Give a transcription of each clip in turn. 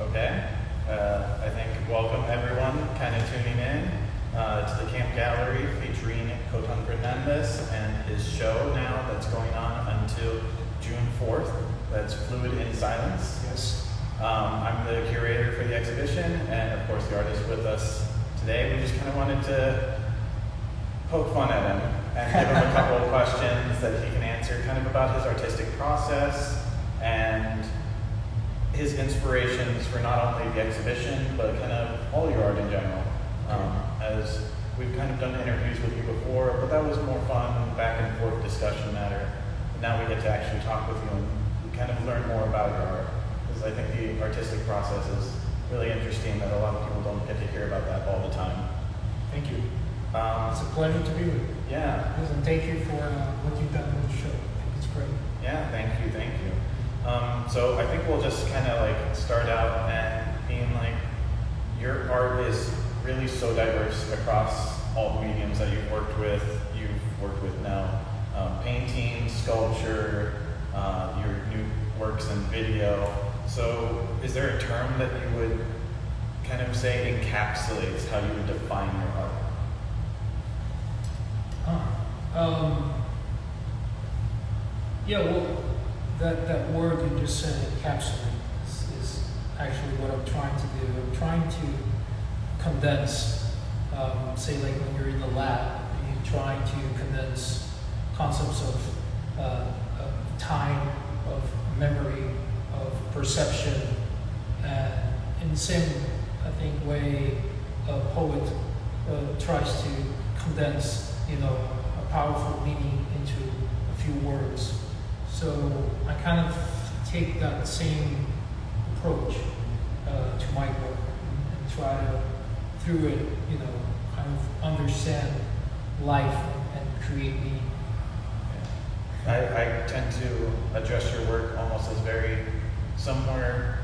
Okay. I think welcome everyone kind of tuning in to the Camp Gallery featuring Khotan Fernandez and his show now that's going on until June 4th. That's Fluid in Silence. Yes. I'm the curator for the exhibition and of course the artist with us today. We just kind of wanted to poke fun at him and give him a couple of questions that he can answer kind of about his artistic process and his inspirations for not only the exhibition, but kind of all your art in general. As we've kind of done interviews with you before, but that was more fun, back and forth discussion matter. But now we get to actually talk with you and kind of learn more about your art. Because I think the artistic process is really interesting that a lot of people don't get to hear about that all the time. Thank you. It's a pleasure to be with you. Yeah. And thank you for what you've done with the show. I think it's great. Yeah, thank you. So I think we'll just kind of like start out and being like, your art is really so diverse across all the mediums that you've worked with now. Painting, sculpture, your new works in video. So is there a term that you would kind of say encapsulates how you would define your art? Yeah, well, that word you just said, encapsulate, is actually what I'm trying to do. I'm trying to condense, say like when you're in the lab, you're trying to condense concepts of time, of memory, of perception, and in the same, I think, way a poet tries to condense, a powerful meaning into a few words. So I kind of take that same approach to my work and try to, through it, kind of understand life and create meaning. I tend to address your work almost as very somewhere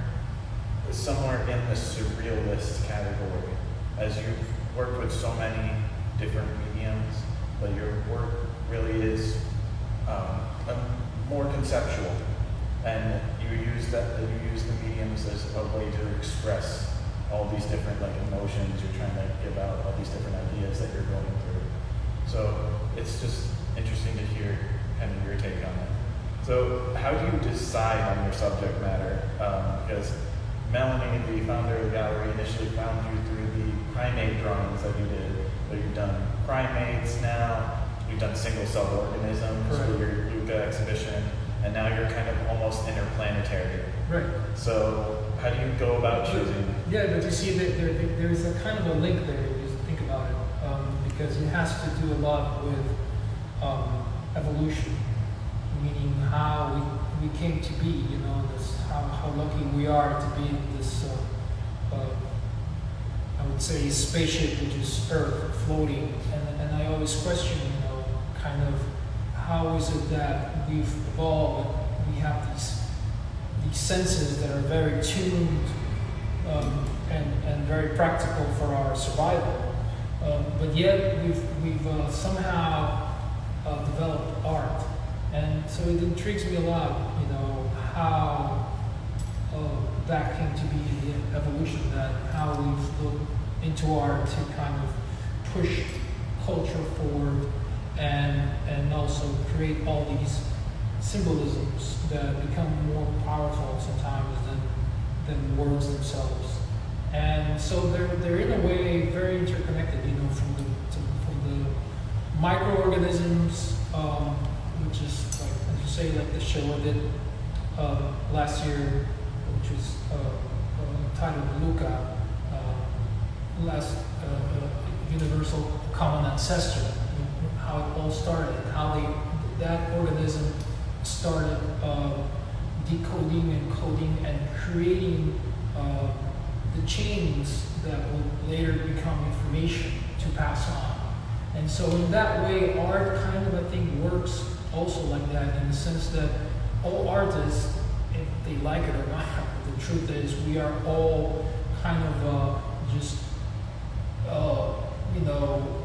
in the surrealist category, as you've worked with so many different mediums, but your work really is more conceptual, and you use the mediums as a way to express all these different emotions. You're trying to give out all these different ideas that you're going through. So it's just interesting to hear kind of your take on it. So how do you decide on your subject matter? Because Melanie, the founder of the gallery, initially found you through the primate drawings that you did, but you've done primates now. You've done single-cell organisms for your Luca exhibition, and now you're kind of almost interplanetary. Right. So how do you go about choosing? Yeah, but you see, there's a kind of a link there if you think about it, because it has to do a lot with evolution, meaning how we came to be. How lucky we are to be in this. I would say spaceship, which is Earth, floating, and I always question, kind of how is it that we've evolved? We have these senses that are very tuned and very practical for our survival, but yet we've somehow developed art, and so it intrigues me a lot, how that came to be in the evolution, that how we've looked into art to kind of push culture forward and also create all these symbolisms that become more powerful sometimes than words themselves. And so they're in a way very interconnected, from the microorganisms, which is like, as you say, like the show I did last year, which was titled Luca, Universal Common Ancestor, how it all started, how that organism started decoding and coding and creating the chains that would later become information to pass on. And so in that way, art kind of, I think, works also like that, in the sense that all artists, if they like it or not, the truth is we are all kind of just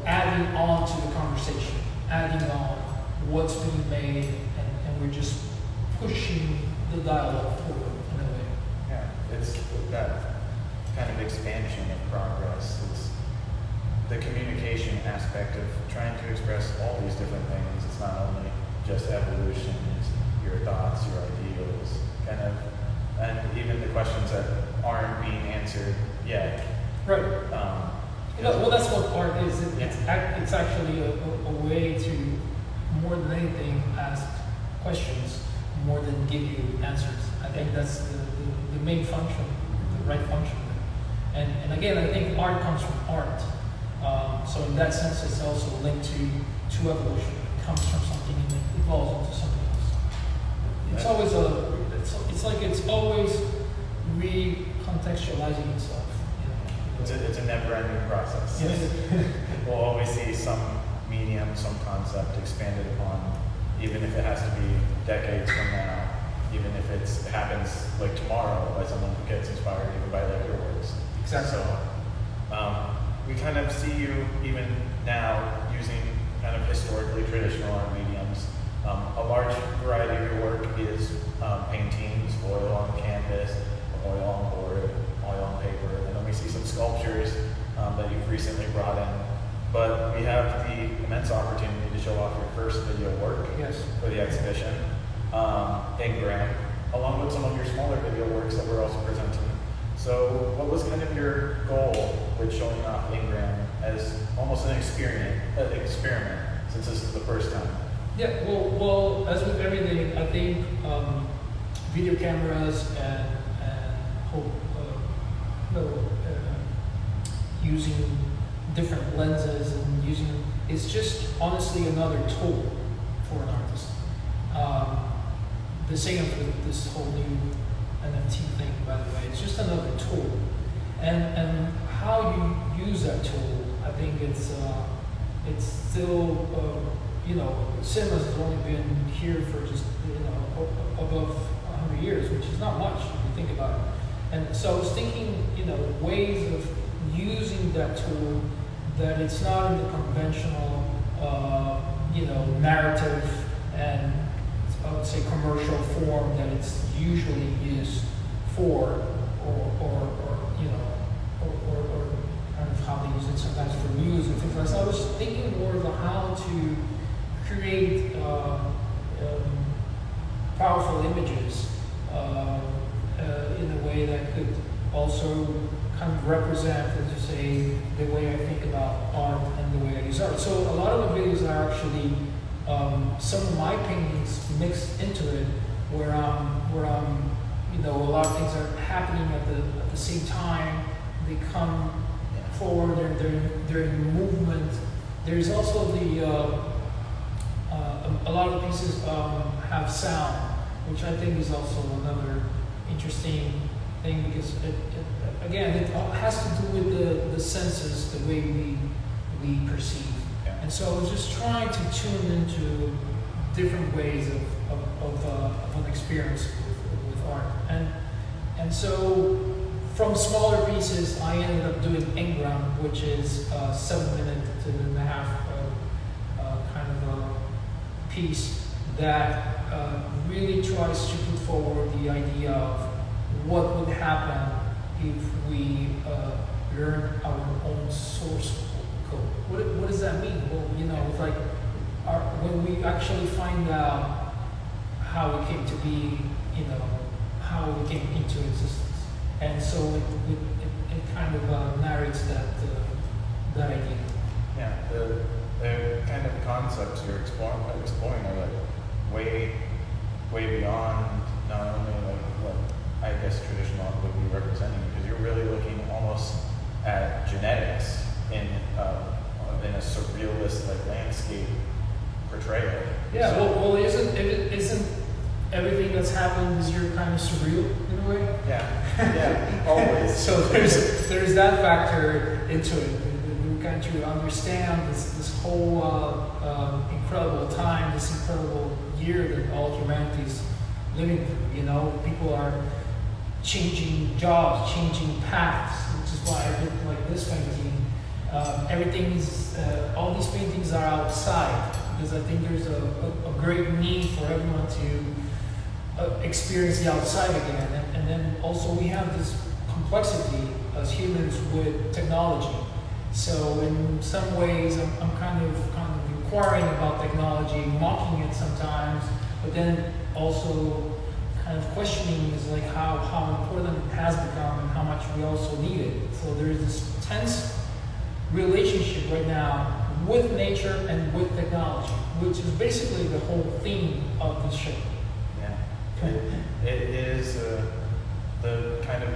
adding on to the conversation, adding on what's being made, and we're just pushing the dialogue forward in a way. Yeah, it's that kind of expansion of progress. It's the communication aspect of trying to express all these different things. It's not only just evolution, it's your thoughts, your ideals, kind of, and even the questions that aren't being answered yet. Right. Well, that's what art is. It's actually a way to, more than anything, ask questions more than give you answers. I think that's the main function, the right function. And again, I think art comes from art. So in that sense, it's also linked to evolution. It comes from something and it evolves into something else. It's always it's always recontextualizing itself. It's a never-ending process. Yes. We'll always see some medium, some concept expanded upon, even if it has to be decades from now, even if it happens like tomorrow by someone who gets inspired even by like your works. Exactly. So we kind of see you even now using kind of historically traditional art mediums. A large variety of your work is paintings, oil on canvas, oil on board, oil on paper, and then we see some sculptures that you've recently brought in. But we have the immense opportunity to show off your first video work for the exhibition, Ingram, along with some of your smaller video works that we're also presenting. So what was kind of your goal with showing off Ingram as almost an experiment, since this is the first time? Yeah, well, as with everything, I think video cameras and using different lenses and using, it's just honestly another tool for an artist. The same with this whole new NFT thing, by the way, it's just another tool. And how you use that tool, I think it's still, cinema has only been here for just, above 100 years, which is not much if you think about it. And so I was thinking, ways of using that tool that it's not in the conventional, narrative and I would say commercial form that it's usually used for, or kind of how they use it sometimes for news and things like that. So I was thinking more about how to create powerful images in a way that could also kind of represent, as you say, the way I think about art and the way I use art. So a lot of the videos are actually some of my paintings mixed into it, where I'm a lot of things are happening at the same time. They come forward, they're in movement. There's also a lot of the pieces have sound, which I think is also another interesting thing, because it has to do with the senses, the way we perceive. Yeah. And so I was just trying to tune into different ways of an experience with art. And so from smaller pieces, I ended up doing Ingram, which is 7 minute to 1.5 kind of a piece that really tries to put forward the idea of what would happen if we learn our own source code. What does that mean? Well, it's like when we actually find out how it came to be, how it came into existence. And so it kind of narrates that idea. Yeah, the kind of concepts you're exploring are like way beyond not only like what I guess traditional art would be representing, because you're really looking almost at genetics in a surrealist like landscape portrayal. Yeah, So, well, isn't everything that's happened this year kind of surreal in a way? yeah, always. So there's that factor into it. We kind of understand this whole incredible time, this incredible year that all humanity is living through. People are changing jobs, changing paths, which is why I did like this painting. Everything is, all these paintings are outside, because I think there's a great need for everyone to experience the outside again. And then also we have this complexity as humans with technology. So in some ways, I'm kind of inquiring about technology, mocking it sometimes, but then also kind of questioning is like how important it has become and how much we also need it. So there is this tense relationship right now with nature and with technology, which is basically the whole theme of this show. Yeah, it is the kind of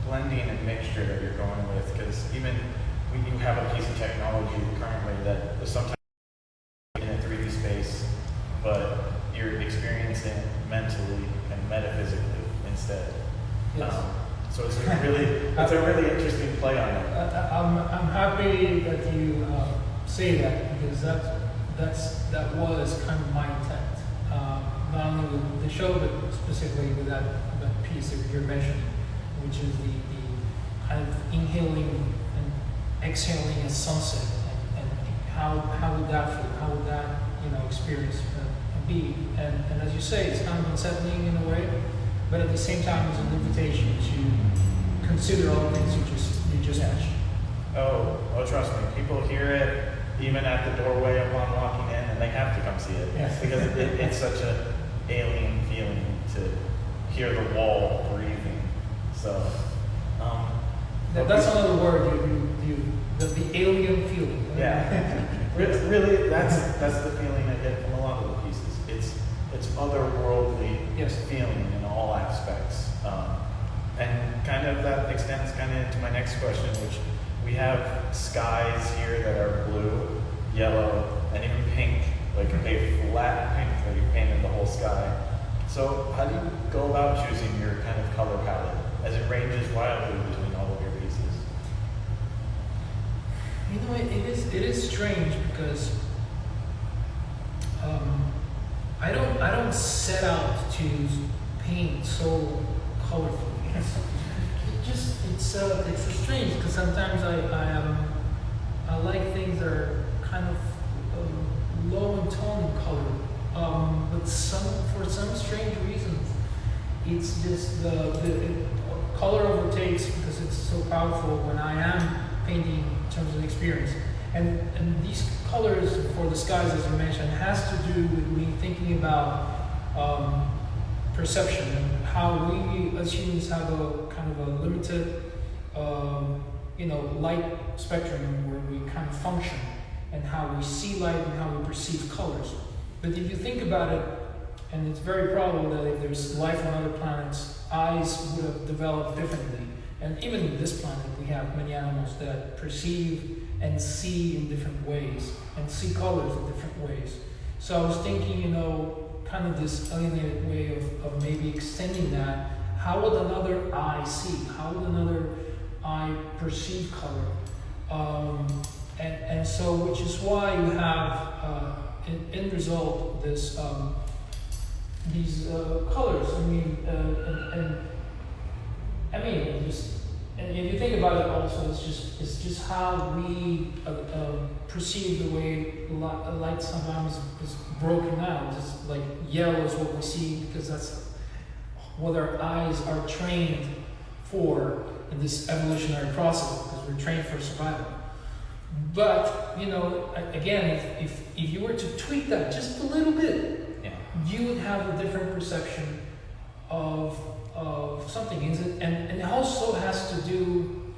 blending and mixture that you're going with, because even when you have a piece of technology currently that is sometimes in a 3D space, but you're experiencing it mentally and metaphysically instead. Yes. So it's a really interesting play on it. I'm happy that you say that, because that was kind of my intent. Not only with the show, but specifically with that piece that you're mentioning, which is the kind of inhaling and exhaling a sunset, and how would that feel? How would that experience be? And as you say, it's kind of unsettling in a way, but at the same time, it's an invitation to consider all the things you just mentioned. Oh, trust me, people hear it even at the doorway upon walking in, and they have to come see it. Yes. Because it's such an alien feeling to hear the wall breathing. So, that's another word, the alien feeling. Yeah. Really, that's the feeling I get from a lot of the pieces. It's otherworldly feeling in all aspects. And kind of that extends kind of into my next question, which we have skies here that are blue, yellow, and even pink, like a flat pink that you painted the whole sky. So how do you go about choosing your kind of color palette, as it ranges wildly between all of your pieces? It is strange, because I don't set out to paint so colorfully. It's so strange, because sometimes I like things that are kind of low in tone in color, but for some strange reasons, it's just the color overtakes, because it's so powerful when I am painting in terms of experience. And these colors for the skies, as you mentioned, has to do with me thinking about perception and how we as humans have a kind of a limited light spectrum where we kind of function, and how we see light and how we perceive colors. But if you think about it, and it's very probable that if there's life on other planets, eyes would have developed differently. And even in this planet, we have many animals that perceive and see in different ways, and see colors in different ways. So I was thinking, kind of this alienated way of maybe extending that. How would another eye see? How would another eye perceive color? And so, which is why you have, in result, these colors. And if you think about it, also, it's just how we perceive the way light sometimes is broken out. Just like yellow is what we see, because that's what our eyes are trained for in this evolutionary process, because we're trained for survival. But again, if you were to tweak that just a little bit, you would have a different perception of something. And it also has to do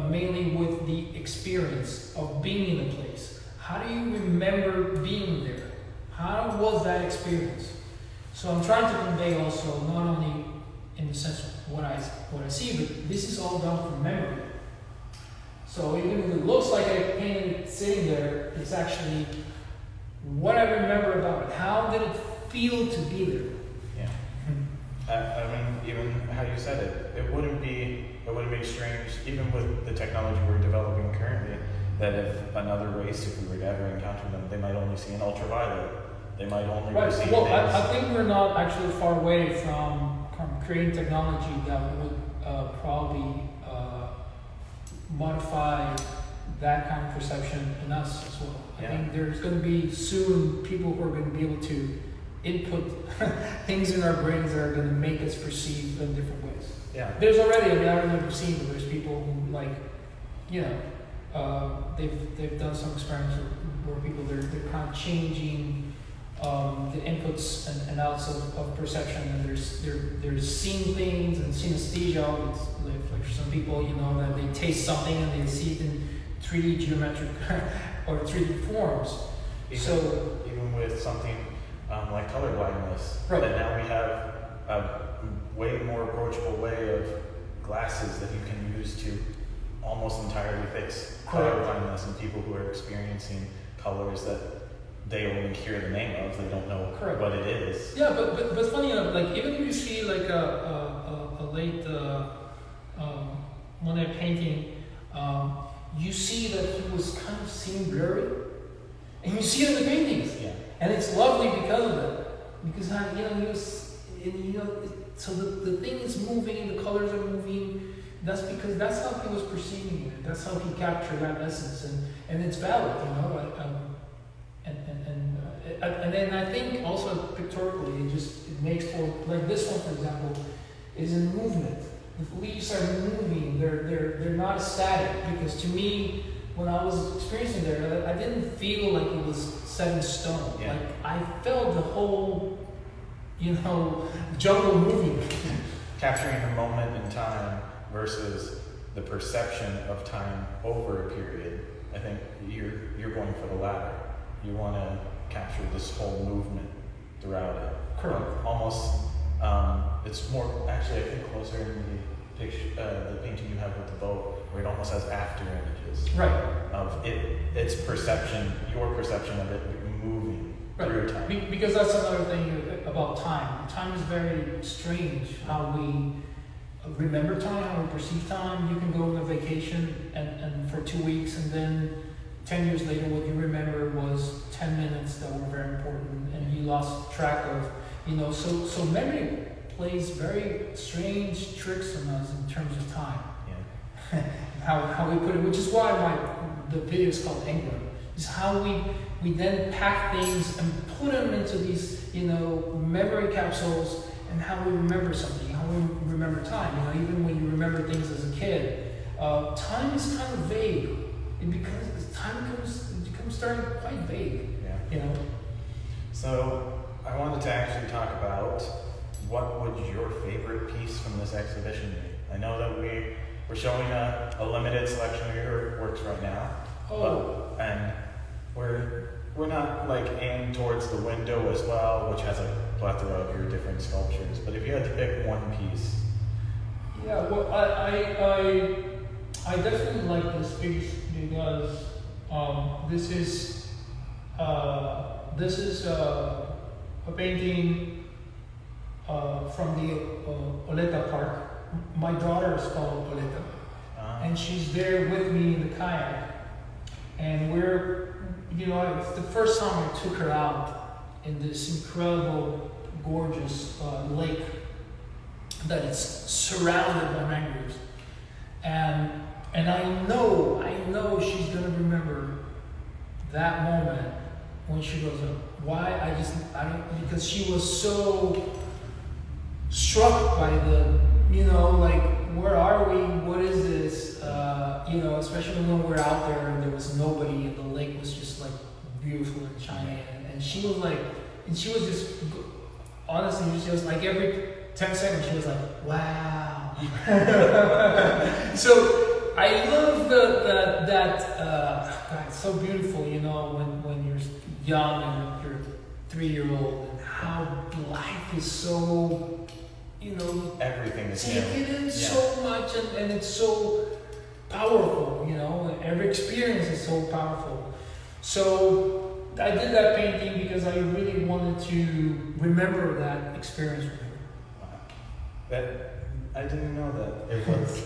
mainly with the experience of being in a place. How do you remember being there? How was that experience? So I'm trying to convey also, not only in the sense of what I see, but this is all done from memory. So even if it looks like I painted it sitting there, it's actually what I remember about it. How did it feel to be there? Even how you said it, it wouldn't be strange, even with the technology we're developing currently, that if another race, if we were to ever encounter them, they might only see an ultraviolet. They might only receive Well, things. I think we're not actually far away from creating technology that would probably modify that kind of perception in us as well. I think there's going to be soon people who are going to be able to input things in our brains that are going to make us perceive in different ways. Yeah. There's already, I mean, I remember seeing that there's people who like, you know, they've done some experiments where people they're kind of changing the inputs and outs of perception, and there's seeing things and synesthesia. It's like for some people, you know, that they taste something and they see it in 3D geometric or 3D forms. Even with something like color blindness, right. that now we have a way more approachable way of glasses that you can use to almost entirely fix color blindness, and people who are experiencing colors that they only hear the name of, they don't know what it is. Yeah, but funny enough, like even if you see like a late Monet painting, you see that he was kind of seen blurry, and you see it in the paintings. Yeah. And it's lovely because of it, because you know he was, you know, so the thing is moving, the colors are moving. That's because that's how he was perceiving it. That's how he captured that essence, and it's valid, you know. And then I think also pictorially, it makes for, like this one for example, is in movement. The leaves are moving. They're not static, because to me, when I was experiencing there, I didn't feel like it was set in stone. Yeah. Like I felt the whole, you know, jungle moving. Capturing the moment in time versus the perception of time over a period. I think you're going for the latter. You want to capture this whole movement throughout it. Correct. Almost, it's more actually I think closer in the picture, the painting you have with the boat, where it almost has after images. Right. Of its perception, your perception of it moving through time. Because that's another thing about time. Time is very strange. How we remember time, how we perceive time. You can go on a vacation and for 2 weeks, and then 10 years later, what you remember was 10 minutes that were very important, and you lost track of, you know. So memory plays very strange tricks on us in terms of time. Yeah. how we put it, which is why the video is called England. Is how we then pack things and put them into these, you know, memory capsules, and how we remember something, how we remember time. You know, even when you remember things as a kid, time is kind of vague. Time becomes starting quite vague. Yeah. You know. So I wanted to actually talk about what would your favorite piece from this exhibition be. I know that we're showing a limited selection of your works right now. And we're not like aimed towards the window as well, which has a plethora of your different sculptures. But if you had to pick one piece. Yeah, well, I definitely like this piece because this is a painting from the Oleta Park. My daughter is called Oleta, and she's there with me in the kayak. And it's the first time I took her out in this incredible, gorgeous lake that is surrounded by mangroves. And I know she's gonna remember that moment when she grows up. Why? Because she was so struck by the, like, where are we? What is this? Especially when we're out there and there was nobody and the lake was just like beautiful and shiny. And she was like, honestly, she was like every 10 seconds, she was like, wow. So I love that it's so beautiful, when you're young and you're a 3-year-old, and how life is so, everything is taken in so much, and it's so powerful, every experience is so powerful. So I did that painting because I really wanted to remember that experience with her. Wow. I didn't know that it was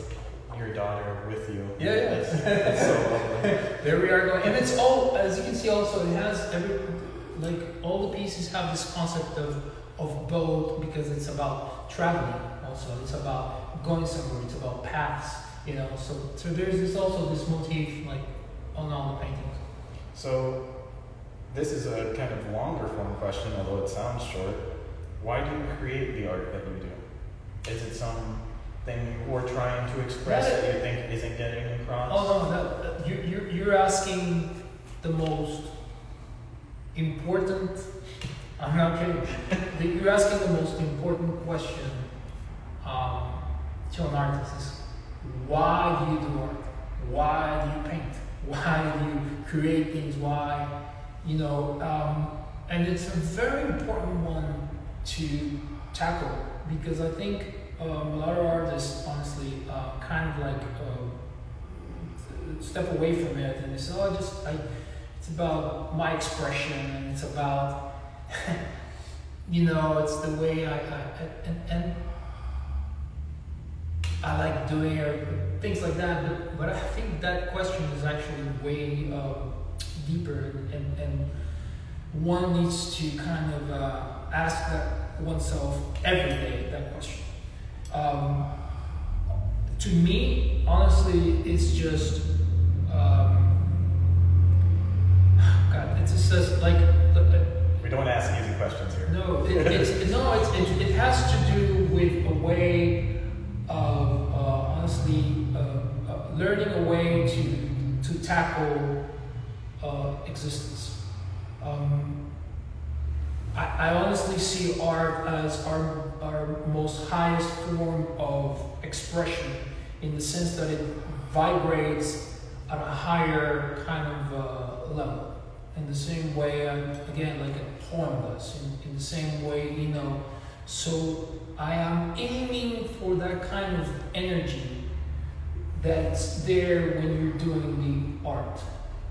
your daughter with you. Yeah. That's so lovely. There we are going, and it's all, as you can see also, it has all the pieces have this concept of boat, because it's about traveling also. It's about going somewhere, it's about paths, so there's also this motif like on all the paintings. So this is a kind of longer form question, although it sounds short. Why do you create the art that you do? Is it something we're trying to express that you think isn't getting across? Oh no, you're asking the most important. I'm not kidding. You're asking the most important question to an artist: is why do you do art? Why do you paint? Why do you create things? Why, and it's a very important one to tackle, because I think a lot of artists, honestly, kind of like step away from it and they say, it's about my expression, and it's about, it's the way and I like doing it, things like that. But I think that question is actually way deeper, and one needs to kind of ask that oneself every day, that question. To me, honestly, it's just God. It's just like we don't ask easy questions here. No, it has to do with a way of honestly learning a way to tackle existence. I honestly see art as our most highest form of expression, in the sense that it vibrates at a higher kind of level. In the same way, again, like a poem does. In the same way, So I am aiming for that kind of energy that's there when you're doing the art.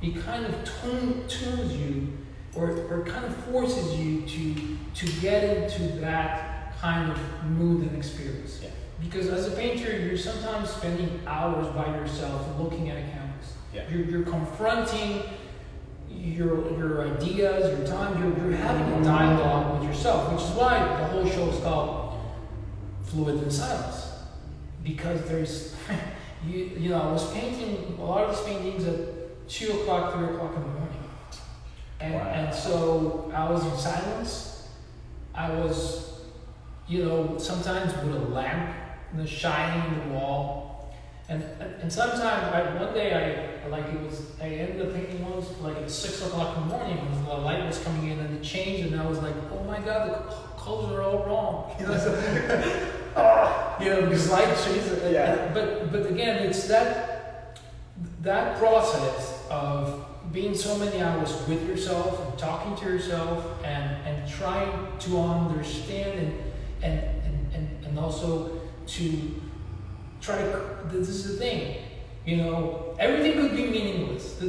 It kind of tunes you, or kind of forces you to get into that kind of mood and experience. Yeah. Because as a painter, you're sometimes spending hours by yourself looking at a canvas. Yeah. You're confronting your ideas, your time. You're having a dialogue with yourself, which is why the whole show is called Fluid in Silence. Because there's, I was painting a lot of these paintings at 2 o'clock, 3 o'clock in the morning. And so I was in silence. I was, sometimes with a lamp, shining the wall. And sometimes one day I ended up painting once like at 6 o'clock in the morning, and the light was coming in and it changed, and I was like, oh my God, the colors are all wrong. Because light changes. Yeah. But again, it's that process of being so many hours with yourself and talking to yourself and trying to understand and also to try to, this is the thing, everything could be meaningless. The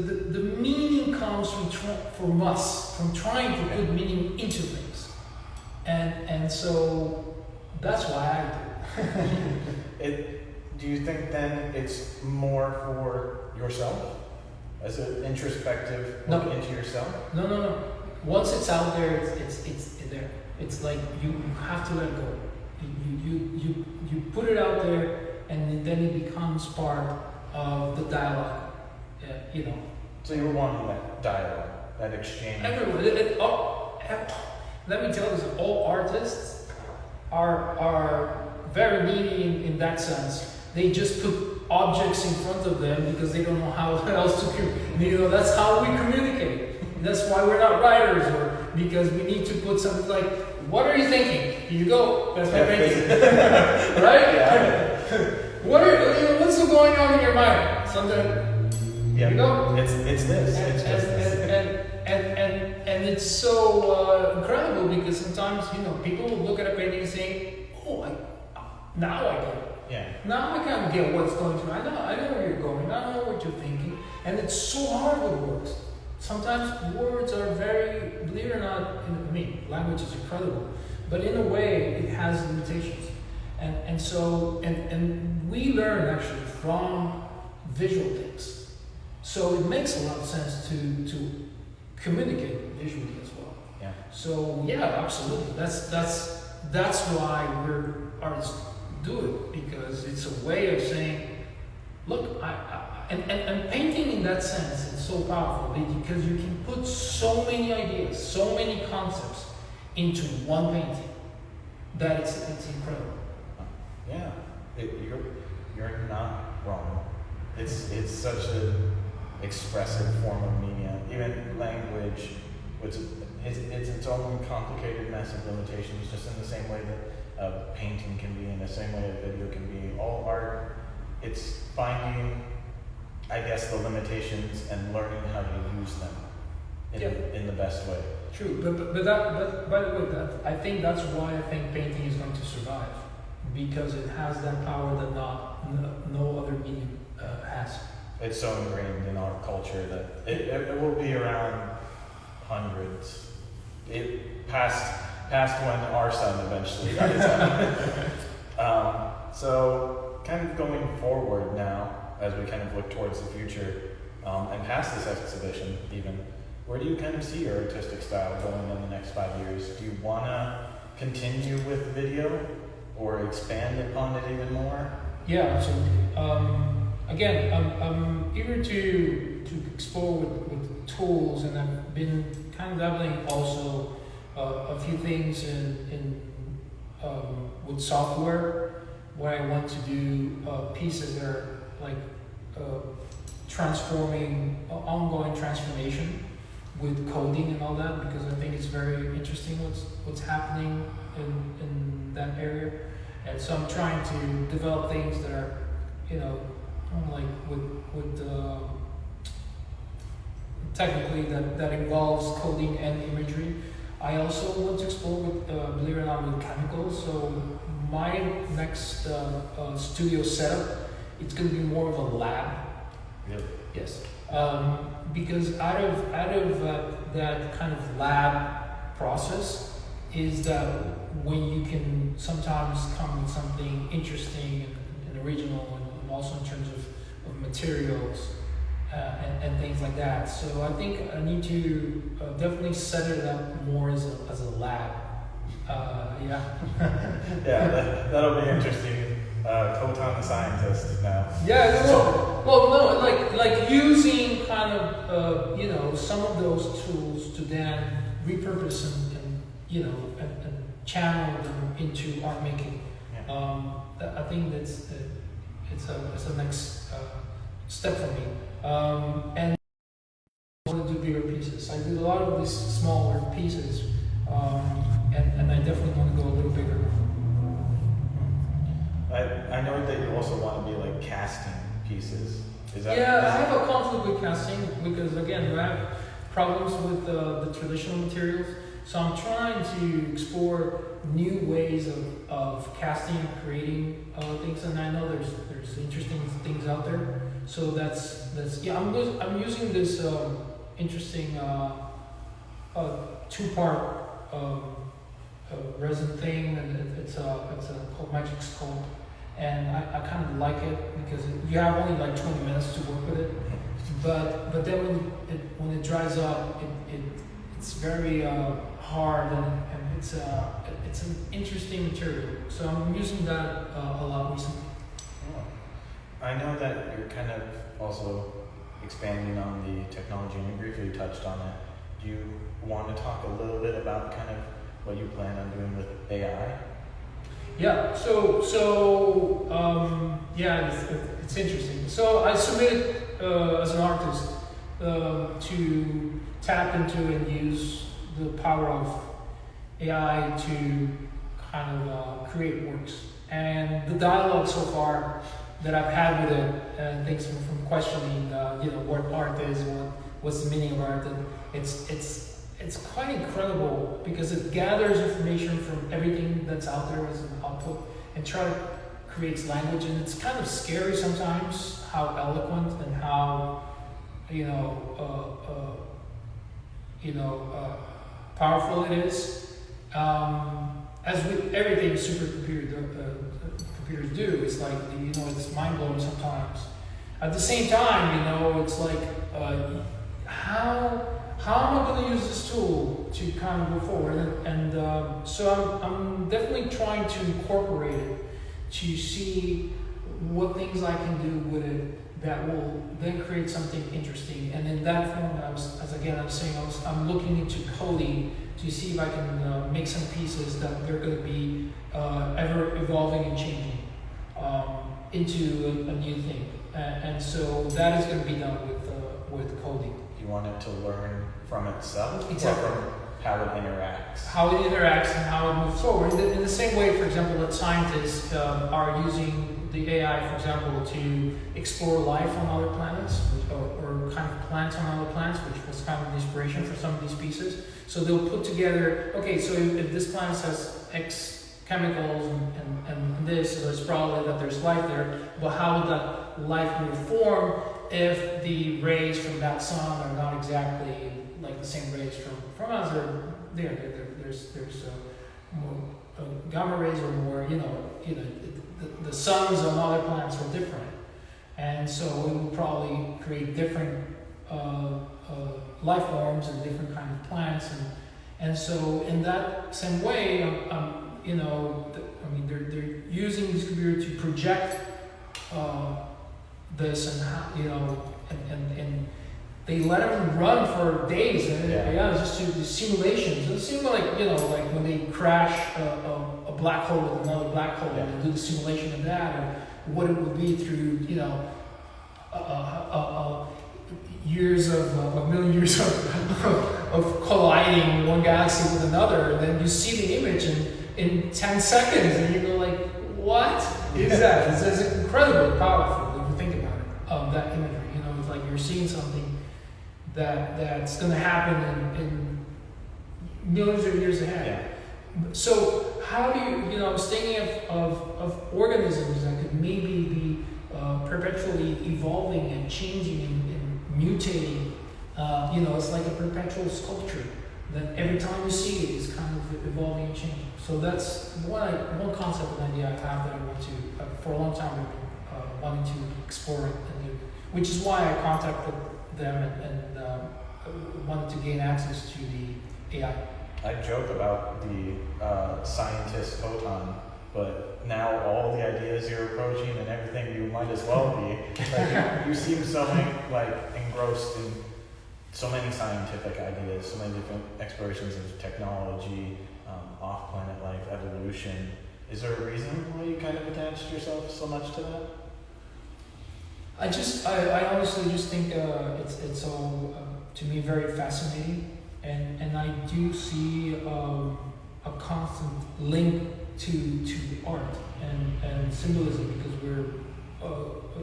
meaning comes from us, from trying to put meaning into things. And so that's why I do it. Do you think then it's more for yourself? As an introspective look into yourself? No. Once it's out there, it's there. It's like you have to let go. You put it out there, and then it becomes part of the dialogue. So you were wanting that dialogue, that exchange. Everyone. Let me tell you this: all artists are very needy in that sense. They just put objects in front of them because they don't know how else to communicate. That's how we communicate. That's why we're not writers, or because we need to put something like, what are you thinking? Here you go. That's my painting. Right? Yeah. What's going on in your mind? Something. Yeah. Here you go. It's this. And it's so incredible, because sometimes people will look at a painting and say, now I get it. Yeah. Now I kind of get what's going through. I know where you're going. I know what you're thinking. And it's so hard with words. Sometimes words are very, believe it or not, language is incredible. But in a way, it has limitations. And we learn actually from visual things. So it makes a lot of sense to communicate visually as well. Yeah. So yeah, absolutely. That's why we're artists do it, because it's a way of saying, look, And painting in that sense is so powerful because you can put so many ideas, so many concepts into one painting that it's incredible. Yeah, you're not wrong. It's such an expressive form of media. Even language, which it's its own complicated mess of limitations, just in the same way that painting can be, in the same way a video can be. All art, it's finding, I guess, the limitations and learning how to use them in the best way. True, but by the way, I think that's why I think painting is going to survive, because it has that power that no other medium has. It's so ingrained in our culture that it will be around hundreds. Past when our son eventually got his own. So kind of going forward now, as we kind of look towards the future, and past this exhibition even, where do you kind of see your artistic style going in the next 5 years? Do you want to continue with video or expand upon it even more? Yeah, absolutely. Again, I'm eager to explore with tools, and I've been kind of dabbling also a few things with software, where I want to do pieces that are like ongoing transformation with coding and all that, because I think it's very interesting what's happening in that area. And so I'm trying to develop things that are, like with technically that involves coding and imagery. I also want to explore with, believe it or not, with chemicals. So my next studio setup, it's going to be more of a lab. Really? Yes. Because out of that kind of lab process is that when you can sometimes come with something interesting and original, and also in terms of materials and things like that. So I think I need to definitely set it up more as a lab. Yeah. Yeah, that'll be interesting. Khotan the scientist now. Yeah, well, no, like using kind of some of those tools to then repurpose and channel them into art making. Yeah. I think it's a next step for me. And I want to do bigger pieces. I did a lot of these smaller pieces, and I definitely want to go a little bigger. I know that you also want to be like casting pieces. I have a conflict with casting because, again, I have problems with the traditional materials. So I'm trying to explore new ways of casting and creating things, and I know there's interesting things out there. So that's I'm using this interesting two-part resin thing, and it's called Magic Sculpt. And I kind of like it because you have only like 20 minutes to work with it, but then when it dries up, it's very hard, and it's an interesting material. So I'm using that a lot recently. Oh. I know that you're kind of also expanding on the technology, and you briefly touched on it. Do you want to talk a little bit about kind of what you plan on doing with AI? Yeah, it's interesting. So I submitted as an artist to tap into and use the power of AI to kind of create works. And the dialogue so far that I've had with it, and things from questioning, what art is, what's the meaning of art, and it's quite incredible because it gathers information from everything that's out there as an output and creates language, and it's kind of scary sometimes how eloquent and how powerful it is. As with everything computers do, it's like it's mind blowing sometimes. At the same time, it's like how am I going to use this tool to kind of go forward? And so I'm definitely trying to incorporate it to see what things I can do with it that will then create something interesting. And in that form, I'm saying, I'm looking into coding to see if I can make some pieces that they're going to be ever evolving and changing into a new thing. And so that is going to be done with coding. You want it to learn from itself? Exactly. Or from how it interacts? How it interacts and how it moves forward. In the same way, for example, that scientists are using the AI, for example, to explore life on other planets, or kind of plants on other planets, which was kind of the inspiration for some of these pieces. So they'll put together, okay, so if this planet has X chemicals and this, so it's probably that there's life there, but how would that life will form if the rays from that sun are not exactly like the same rays from us? Or there's more gamma rays, or more, the suns on other planets are different, and so it will probably create different life forms and different kind of plants, and so in that same way, they're using this computer to project this, and how, and they let them run for days, and just to the simulations. It seemed like like when they crash a black hole with another black hole, and they do the simulation of that, and what it would be through years of a million years of colliding one galaxy with another, and then you see the image in 10 seconds, and you go like, what is that? It's incredibly powerful if you think about it. That imagery, it's like you're seeing something that's going to happen in millions of years ahead. Yeah. So how do you, I was thinking of organisms that could maybe be perpetually evolving and changing and mutating. It's like a perpetual sculpture that every time you see it is kind of evolving and changing. So that's one concept and idea I have that I want to, for a long time, I've been wanting to explore it, which is why I contacted them and wanted to gain access to the AI. I joke about the scientist Khotan, but now all the ideas you're approaching and everything, you might as well be. Like, you seem so engrossed in so many scientific ideas, so many different explorations of technology, off-planet life, evolution. Is there a reason why you kind of attached yourself so much to that? I honestly just think it's all to me very fascinating, and I do see a constant link to art and symbolism, because we're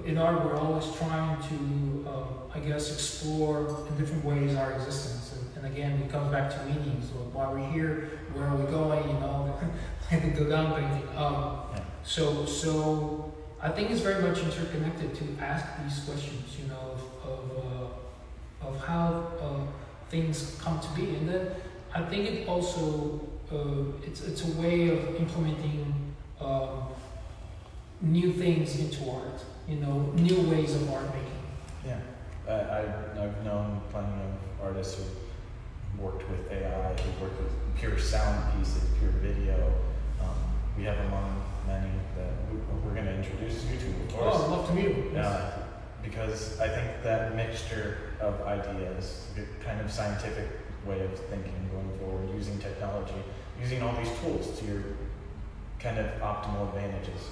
in art we're always trying to explore in different ways our existence, and again it comes back to meaning. So why we're here, where are we going, like the Gauguin painting. So I think it's very much interconnected to ask these questions, of how things come to be, and then I think it also it's a way of implementing new things into art, new ways of art making. Yeah, I've known plenty of artists who've worked with AI, who've worked with pure sound pieces, pure video. We have among many that we're going to introduce you to, of course. Oh, I'd love to meet you. Yes. Because I think that mixture of ideas, the kind of scientific way of thinking going forward, using technology, using all these tools to your kind of optimal advantages,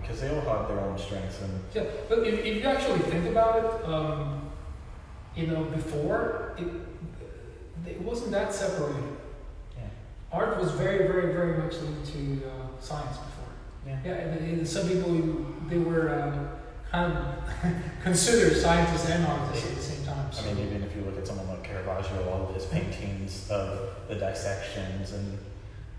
because they all have their own strengths. And yeah, but if you actually think about it, before it wasn't that separated. Yeah. Art was very, very, very much linked to science before. Yeah, and some people, they were kind of considered scientists and artists at the same time. So. I mean, even if you look at someone like Caravaggio, all of his paintings of the dissections, and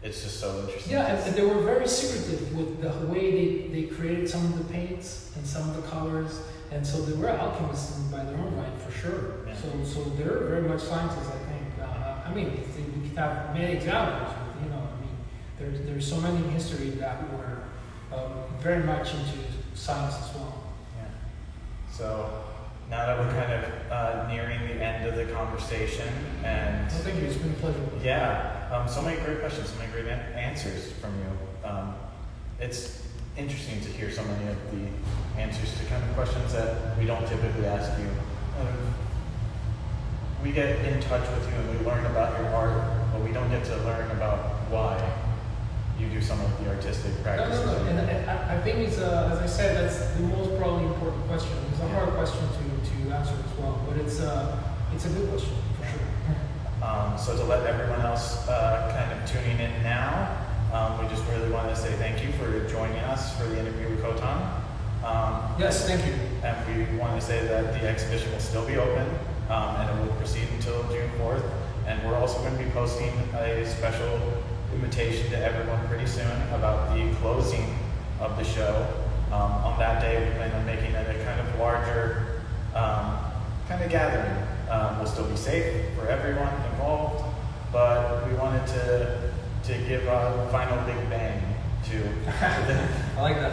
it's just so interesting. Yeah, and they were very secretive with the way they created some of the paints and some of the colors, and so they were alchemists by their own right, for sure. Yeah. So they're very much scientists, I think. We could have many examples. There's so many in history that were very much into science as well. Yeah. So now that we're kind of nearing the end of the conversation, and thank you. It's been a pleasure. Yeah. So many great questions, so many great answers from you. It's interesting to hear so many of the answers to kind of questions that we don't typically ask you. We get in touch with you and we learn about your art, but we don't get to learn about why you do some of the artistic practices. No. And I think it's, as I said, that's the most probably important question. It's a hard question to answer as well, but it's a good question for sure. So to let everyone else kind of tuning in now, we just really want to say thank you for joining us for the interview with Khotan. Yes, thank you. And we want to say that the exhibition will still be open, and it will proceed until June 4th. And we're also going to be posting a special invitation to everyone pretty soon about the closing of the show. On that day, we plan on making it a kind of larger kind of gathering. We'll still be safe for everyone involved, but we wanted to give a final big bang to I like that.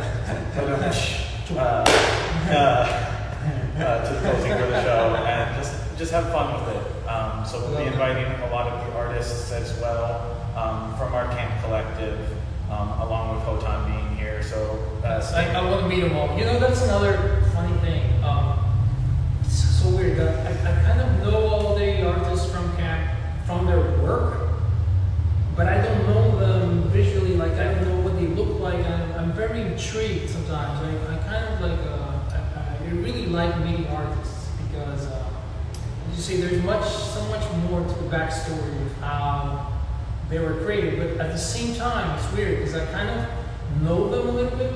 to the closing for the show, and just have fun with it. So we'll be inviting a lot of the artists as well from our camp collective, along with Khotan being here. So I want to meet them all. You know, that's another funny thing. It's so weird that I kind of know all the artists from camp from their work, but I don't know them visually. Like I don't know what they look like. I'm very intrigued sometimes. I kind of like I really like meeting artists because as you say, there's so much more to the backstory of how they were created. But at the same time, it's weird because I kind of know them a little bit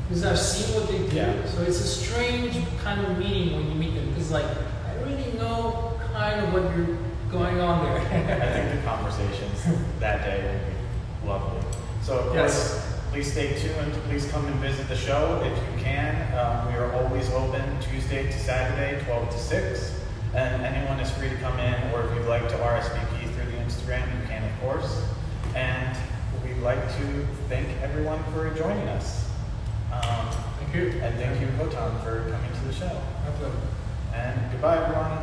because I've seen what they do. Yeah. So it's a strange kind of meeting when you meet them because like I really know kind of what you're going on there. I think the conversations that day will be lovely. So of course, please stay tuned. Please come and visit the show if you can. We are always open Tuesday to Saturday, 12 to 6. And anyone is free to come in, or if you'd like to RSVP through the Instagram, you can, of course. And we'd like to thank everyone for joining us. Thank you. And thank you, Khotan, for coming to the show. My pleasure. And goodbye, everyone.